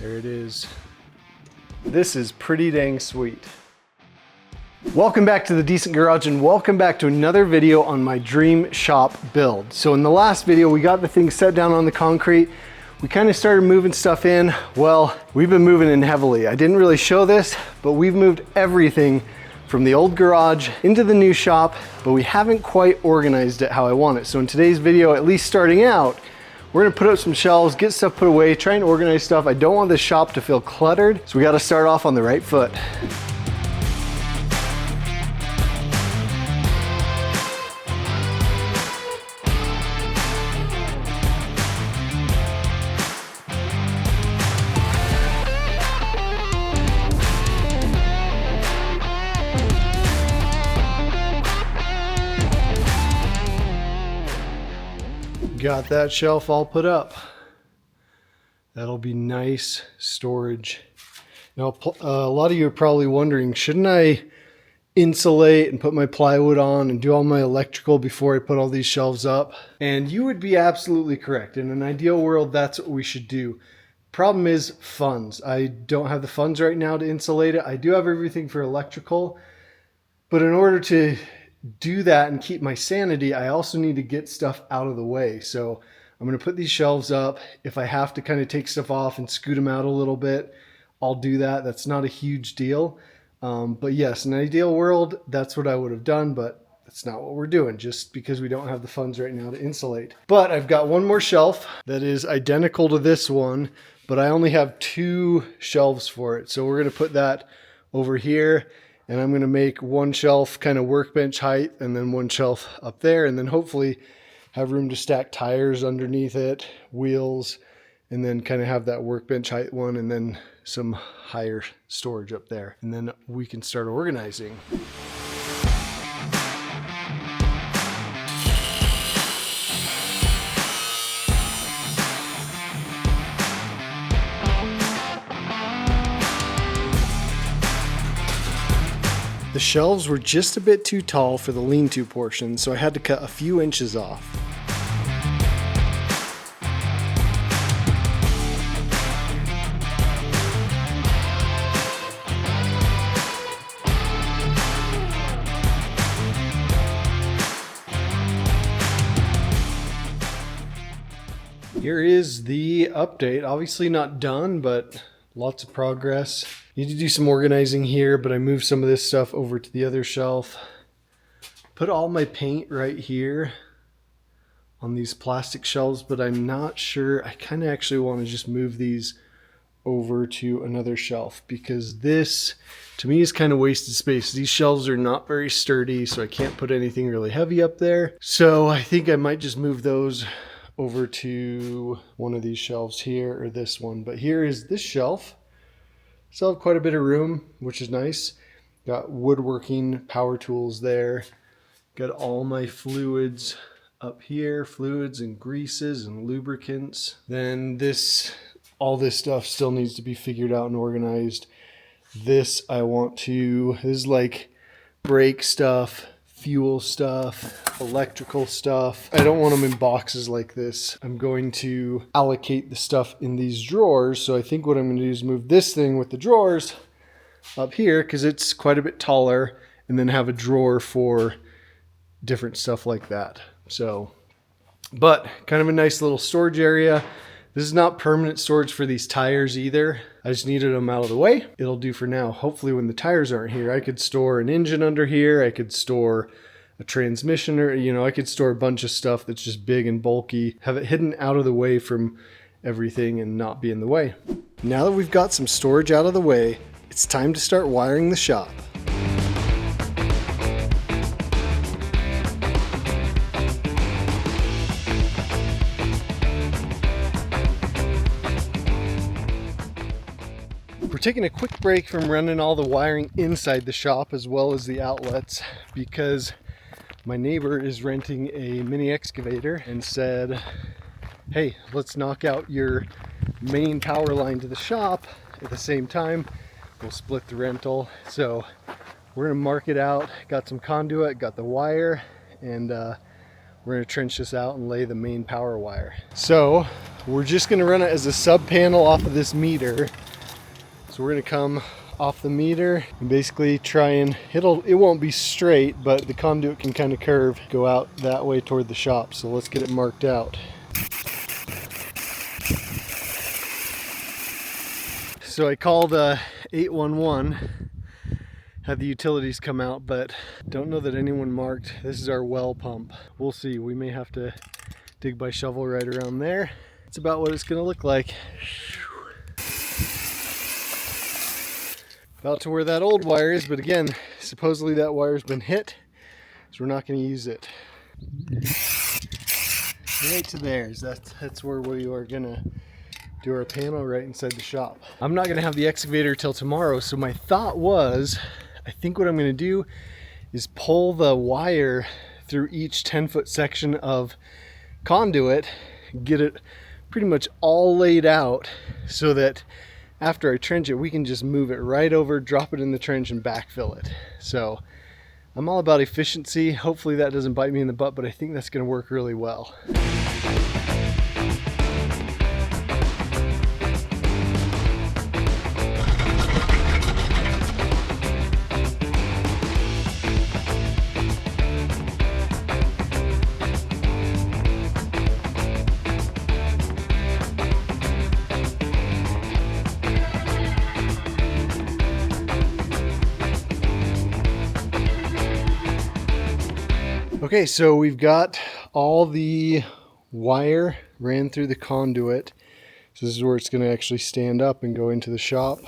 There it is. This is pretty dang sweet. Welcome back to The Decent Garage and welcome back to another video on my dream shop build. So in the last video, we got the thing set down on the concrete. We kind of started moving stuff in. Well, we've been moving in heavily. I didn't really show this, but we've moved everything from the old garage into the new shop, but we haven't quite organized it how I want it. So in today's video, at least starting out, we're gonna put up some shelves, get stuff put away, try and organize stuff. I don't want this shop to feel cluttered, so we gotta start off on the right foot. Got that shelf all put up. That'll be nice storage. Now, a lot of you are probably wondering, shouldn't I insulate and put my plywood on and do all my electrical before I put all these shelves up? And you would be absolutely correct. In an ideal world, that's what we should do. Problem is funds. I don't have the funds right now to insulate it. I do have everything for electrical, but in order to do that and keep my sanity, I also need to get stuff out of the way. So I'm going to put these shelves up. If I have to kind of take stuff off and scoot them out a little bit, I'll do that. That's not a huge deal. But yes, in an ideal world, that's what I would have done, but that's not what we're doing just because we don't have the funds right now to insulate. But I've got one more shelf that is identical to this one, but I only have 2 shelves for it. So we're going to put that over here. And I'm going to make one shelf kind of workbench height and then one shelf up there, and then hopefully have room to stack tires underneath it, wheels, and then kind of have that workbench height one and then some higher storage up there. And then we can start organizing. The shelves were just a bit too tall for the lean-to portion, so I had to cut a few inches off. Here is the update. Obviously not done, but lots of progress. Need to do some organizing here, but I moved some of this stuff over to the other shelf. Put all my paint right here on these plastic shelves, but I'm not sure. I kind of actually want to just move these over to another shelf because this, to me, is kind of wasted space. These shelves are not very sturdy, so I can't put anything really heavy up there. So I think I might just move those over to one of these shelves here or this one. But here is this shelf. Still have quite a bit of room, which is nice. Got woodworking power tools there. Got all my fluids up here, fluids and greases and lubricants. Then all this stuff still needs to be figured out and organized. This is like brake stuff, fuel stuff, electrical stuff. I don't want them in boxes like this. I'm going to allocate the stuff in these drawers. So I think what I'm going to do is move this thing with the drawers up here because it's quite a bit taller, and then have a drawer for different stuff like that. So, but kind of a nice little storage area. This is not permanent storage for these tires either. I just needed them out of the way. It'll do for now. Hopefully when the tires aren't here, I could store an engine under here. I could store a transmission, or, I could store a bunch of stuff that's just big and bulky, have it hidden out of the way from everything and not be in the way. Now that we've got some storage out of the way, it's time to start wiring the shop. We're taking a quick break from running all the wiring inside the shop as well as the outlets because my neighbor is renting a mini excavator and said, hey, let's knock out your main power line to the shop at the same time. We'll split the rental. So we're gonna mark it out. Got some conduit, got the wire, and we're gonna trench this out and lay the main power wire. So We're just gonna run it as a sub panel off of this meter. So we're gonna come off the meter and basically try and, it won't be straight, but the conduit can kind of curve, go out that way toward the shop. So let's get it marked out. So I called 811, had the utilities come out, but don't know that anyone marked. This is our well pump. We'll see, we may have to dig by shovel right around there. It's about what it's gonna look like. About to where that old wire is, but again, supposedly that wire's been hit, so we're not gonna use it. Right to theirs, that's where we are gonna do our panel, right inside the shop. I'm not gonna have the excavator till tomorrow, so my thought was, I think what I'm gonna do is pull the wire through each 10-foot section of conduit, get it pretty much all laid out so that after I trench it, we can just move it right over, drop it in the trench and backfill it. So I'm all about efficiency. Hopefully that doesn't bite me in the butt, but I think that's gonna work really well. Okay, so we've got all the wire ran through the conduit. So this is where it's going to actually stand up and go into the shop.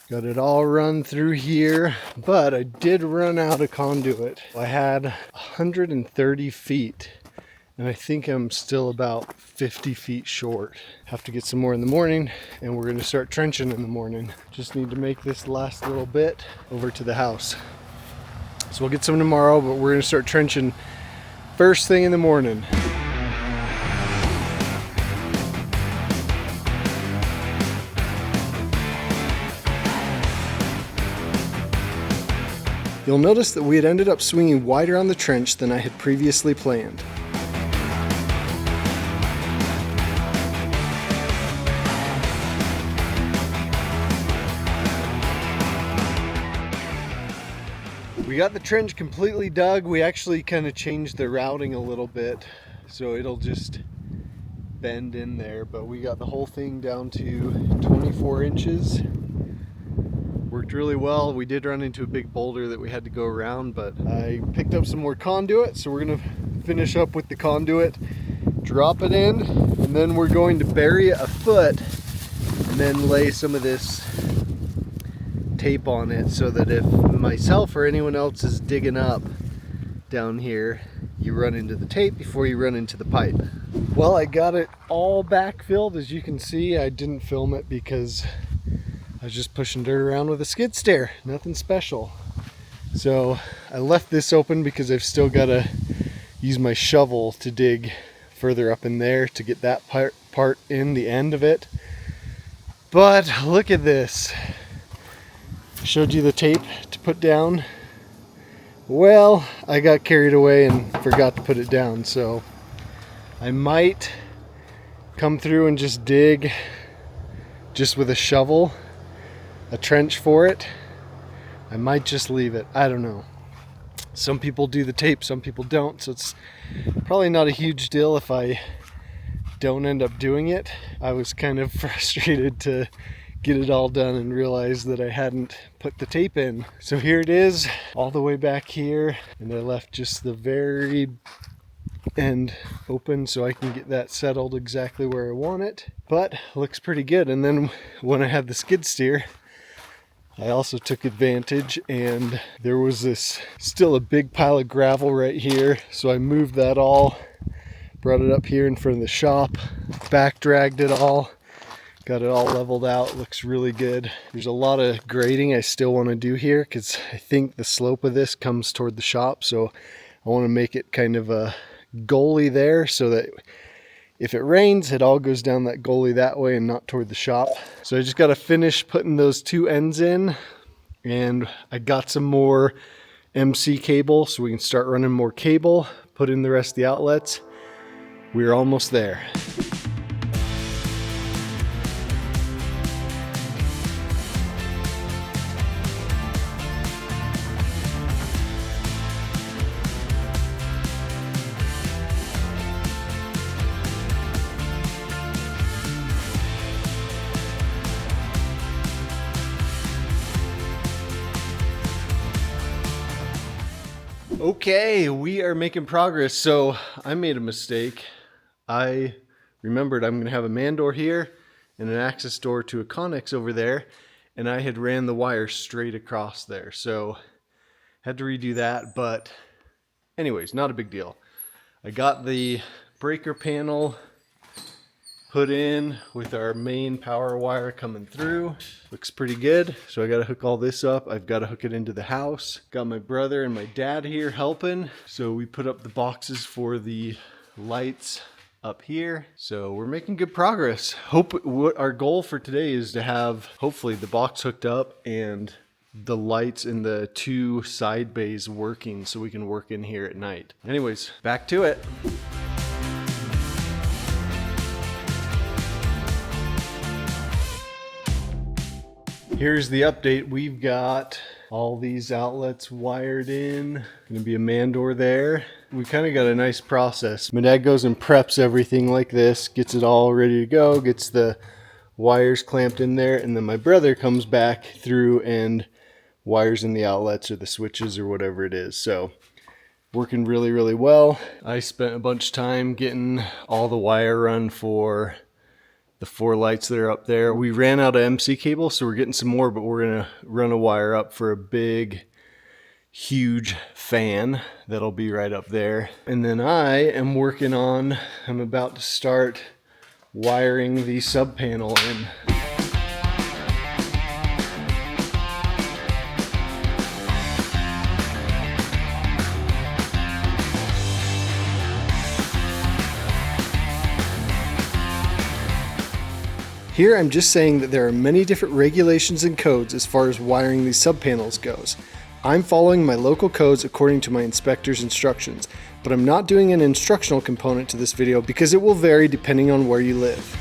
Got it all run through here, but I did run out of conduit. I had 130 feet, and I think I'm still about 50 feet short. Have to get some more in the morning, and we're going to start trenching in the morning. Just need to make this last little bit over to the house. So we'll get some tomorrow, but we're gonna start trenching first thing in the morning. You'll notice that we had ended up swinging wider on the trench than I had previously planned. We got the trench completely dug. We actually kind of changed the routing a little bit, so it'll just bend in there, but we got the whole thing down to 24 inches. Worked really well. We did run into a big boulder that we had to go around, but I picked up some more conduit, so we're gonna finish up with the conduit, drop it in, and then we're going to bury it a foot and then lay some of this tape on it so that if myself or anyone else is digging up down here, you run into the tape before you run into the pipe. Well, I got it all backfilled. As you can see, I didn't film it because I was just pushing dirt around with a skid steer, nothing special. So I left this open because I've still got to use my shovel to dig further up in there to get that part in the end of it. But look at this. I showed you the tape to put down. Well, I got carried away and forgot to put it down, so I might come through and just dig just with a shovel, a trench for it. I might just leave it. I don't know. Some people do the tape, some people don't, so it's probably not a huge deal if I don't end up doing it. I was kind of frustrated to get it all done and realize that I hadn't put the tape in. So here it is, all the way back here, and I left just the very end open so I can get that settled exactly where I want it. But looks pretty good. And then when I had the skid steer, I also took advantage, and there was this still a big pile of gravel right here, so I moved that all, brought it up here in front of the shop, back dragged it all, got it all leveled out. Looks really good. There's a lot of grading I still want to do here because I think the slope of this comes toward the shop, so I want to make it kind of a gully there so that if it rains, it all goes down that gully that way and not toward the shop. So I just got to finish putting those two ends in, and I got some more MC cable so we can start running more cable, put in the rest of the outlets. We're almost there. Okay, we are making progress. So I made a mistake. I remembered I'm going to have a man door here and an access door to a Connex over there, and I had ran the wire straight across there. So had to redo that, but anyways, not a big deal. I got the breaker panel put in with our main power wire coming through. Looks pretty good. So I got to hook all this up. I've got to hook it into the house. Got my brother and my dad here helping. So we put up the boxes for the lights up here. So we're making good progress. What our goal for today is to have hopefully the box hooked up and the lights in the 2 side bays working so we can work in here at night. Anyways, back to it. Here's the update. We've got all these outlets wired in. Gonna be a man door there. We kind of got a nice process. My dad goes and preps everything like this, gets it all ready to go, gets the wires clamped in there, and then my brother comes back through and wires in the outlets or the switches or whatever it is. So working really, really well. I spent a bunch of time getting all the wire run for the 4 lights that are up there. We ran out of MC cable, so we're getting some more, but we're gonna run a wire up for a big, huge fan that'll be right up there. And then I'm about to start wiring the sub panel in. Here I'm just saying that there are many different regulations and codes as far as wiring these sub panels goes. I'm following my local codes according to my inspector's instructions, but I'm not doing an instructional component to this video because it will vary depending on where you live.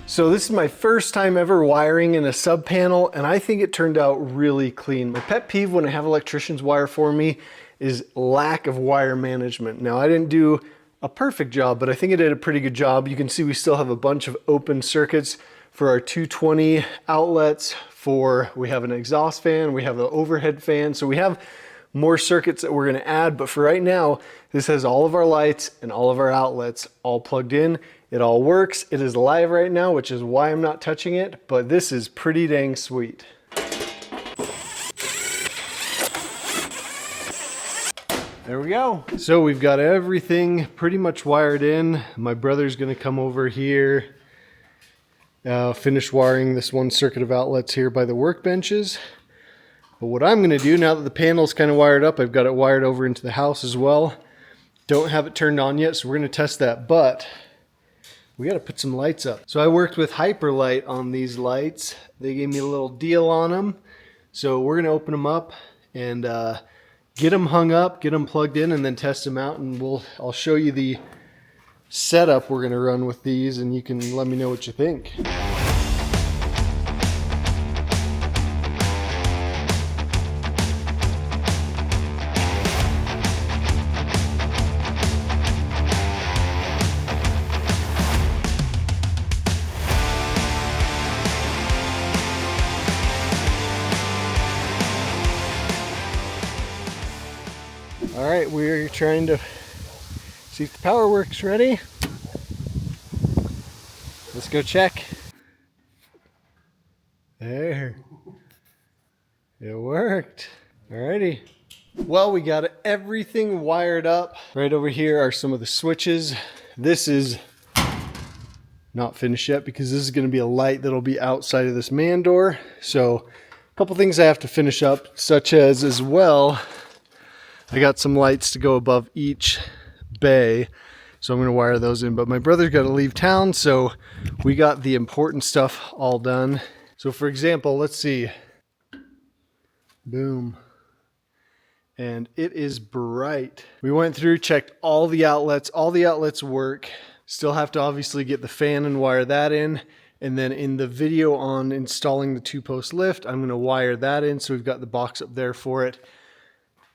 So this is my first time ever wiring in a sub panel, and I think it turned out really clean. My pet peeve when I have electricians wire for me is lack of wire management. Now I didn't do a perfect job, but I think I did a pretty good job. You can see we still have a bunch of open circuits for our 220 outlets. We have an exhaust fan, we have an overhead fan, so we have more circuits that we're gonna add, but for right now, this has all of our lights and all of our outlets all plugged in. It all works. It is live right now, which is why I'm not touching it, but this is pretty dang sweet. There we go. So we've got everything pretty much wired in. My brother's gonna come over here, finish wiring this one circuit of outlets here by the workbenches. But what I'm gonna do now that the panel's kind of wired up, I've got it wired over into the house as well. Don't have it turned on yet, so we're gonna test that, but we got to put some lights up. So I worked with Hyperlight on these lights. They gave me a little deal on them. So we're going to open them up and get them hung up, get them plugged in, and then test them out. And I'll show you the setup we're going to run with these, and you can let me know what you think. All right, we're trying to see if the power works. Ready? Let's go check. There. It worked. Alrighty. Well, we got everything wired up. Right over here are some of the switches. This is not finished yet because this is going to be a light that'll be outside of this man door. So a couple things I have to finish up, such as well, I got some lights to go above each bay, so I'm going to wire those in. But my brother's got to leave town, so we got the important stuff all done. So for example, let's see. Boom. And it is bright. We went through, checked all the outlets. All the outlets work. Still have to obviously get the fan and wire that in. And then in the video on installing the 2-post lift, I'm gonna wire that in, so we've got the box up there for it.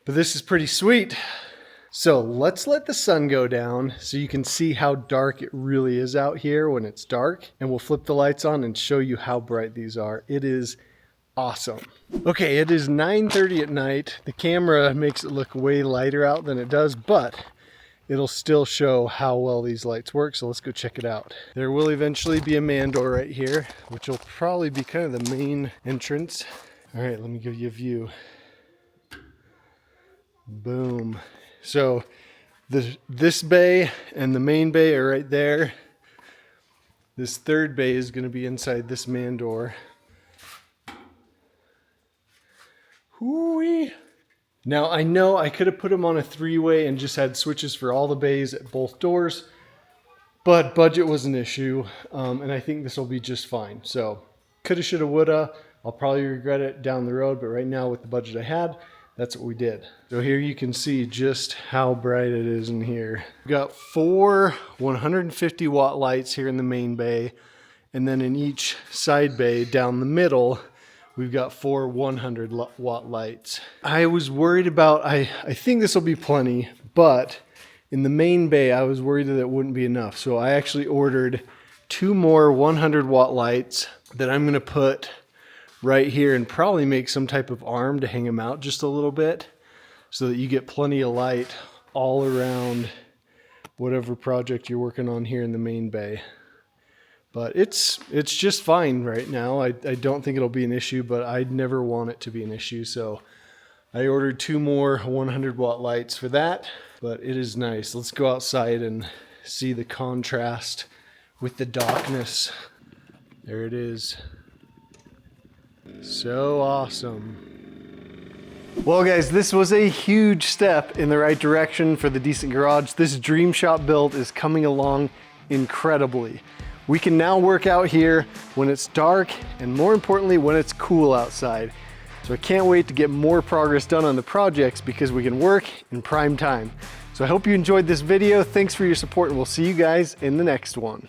But this is pretty sweet. So let's let the sun go down so you can see how dark it really is out here when it's dark. And we'll flip the lights on and show you how bright these are. It is awesome. Okay, it is 9:30 at night. The camera makes it look way lighter out than it does, but it'll still show how well these lights work, so let's go check it out. There will eventually be a man door right here, which will probably be kind of the main entrance. All right, let me give you a view. Boom. So this bay and the main bay are right there. This third bay is going to be inside this man door. Hoo-wee. Now I know I could have put them on a 3-way and just had switches for all the bays at both doors, but budget was an issue, and I think this will be just fine. So coulda, shoulda, woulda. I'll probably regret it down the road, but right now with the budget I had, that's what we did. So here you can see just how bright it is in here. We've got 4 150 watt lights here in the main bay, and then in each side bay down the middle, we've got 4 100 watt lights. I was worried about, I think this will be plenty, but in the main bay, I was worried that it wouldn't be enough. So I actually ordered 2 more 100 watt lights that I'm gonna put right here and probably make some type of arm to hang them out just a little bit so that you get plenty of light all around whatever project you're working on here in the main bay. But it's just fine right now. I don't think it'll be an issue, but I'd never want it to be an issue. So I ordered 2 more 100 watt lights for that, but it is nice. Let's go outside and see the contrast with the darkness. There it is. So awesome. Well guys, this was a huge step in the right direction for the Decent Garage. This dream shop build is coming along incredibly. We can now work out here when it's dark and more importantly when it's cool outside. So I can't wait to get more progress done on the projects because we can work in prime time. So I hope you enjoyed this video. Thanks for your support and we'll see you guys in the next one.